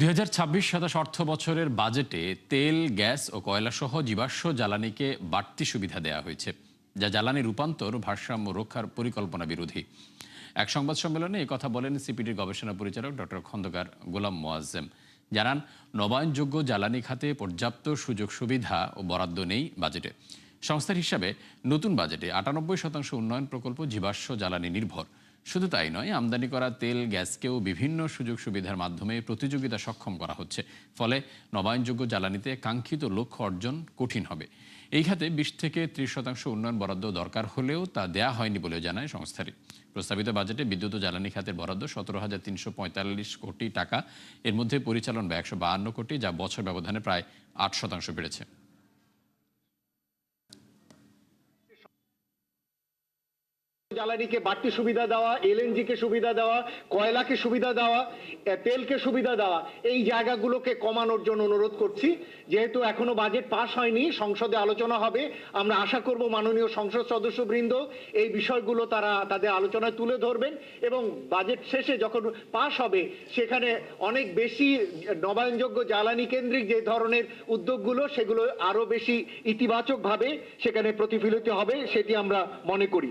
২০২৬-২৭ অর্থ বছরের বাজেটে তেল, গ্যাস ও কয়লাসহ জীবাশ্ম জ্বালানিকে বাড়তি সুবিধা দেওয়া হয়েছে, যা জ্বালানি রূপান্তর ভারসাম্য রক্ষার পরিকল্পনা বিরোধী। এক সংবাদ সম্মেলনে কথা বলেন সিপিডির গবেষণা পরিচালক ডক্টর খন্দকার গোলাম মোয়াজ্জেম। জানান, নবায়নযোগ্য জ্বালানি খাতে পর্যাপ্ত সুযোগ সুবিধা ও বরাদ্দ নেই বাজেটে। সংস্থার হিসাবে নতুন বাজেটে ৯৮% উন্নয়ন প্রকল্প জীবাশ্ম জ্বালানি নির্ভর। শুধু তাই নয়, আমদানি করা তেল, গ্যাসকেও বিভিন্ন সুযোগ সুবিধার মাধ্যমে প্রতিযোগিতা সক্ষম করা হচ্ছে। ফলে নবায়নযোগ্য জ্বালানিতে কাঙ্ক্ষিত লক্ষ্য অর্জন কঠিন হবে। এই খাতে ২০-৩০% উন্নয়ন বরাদ্দ দরকার হলেও তা দেয়া হয়নি বলে জানায় সংস্থাটি। প্রস্তাবিত বাজেটে বিদ্যুৎ ও জ্বালানি খাতের বরাদ্দ ১৭,৩৪৫ কোটি টাকা। এর মধ্যে পরিচালন ব্যয় ১৫২ কোটি, যা বছর ব্যবধানে প্রায় ৮% বেড়েছে। জ্বালানিকে বাড়তি সুবিধা দেওয়া, এলএনজি কে সুবিধা দেওয়া, কয়লাকে সুবিধা দেওয়া, তেলকে সুবিধা দেওয়া, এই জায়গাগুলোকে কমানোর জন্য অনুরোধ করছি। যেহেতু এখনো বাজেট পাস হয়নি, সংসদে আলোচনা হবে, আমরা আশা করব মাননীয় সংসদ সদস্যবৃন্দ এই বিষয়গুলো তারা তাদের আলোচনায় তুলে ধরবেন এবং বাজেট শেষে যখন পাস হবে সেখানে অনেক বেশি নবায়নযোগ্য জ্বালানি কেন্দ্রিক যে ধরনের উদ্যোগগুলো সেগুলো আরো বেশি ইতিবাচকভাবে সেখানে প্রতিফলিত হবে, সেটি আমরা মনে করি।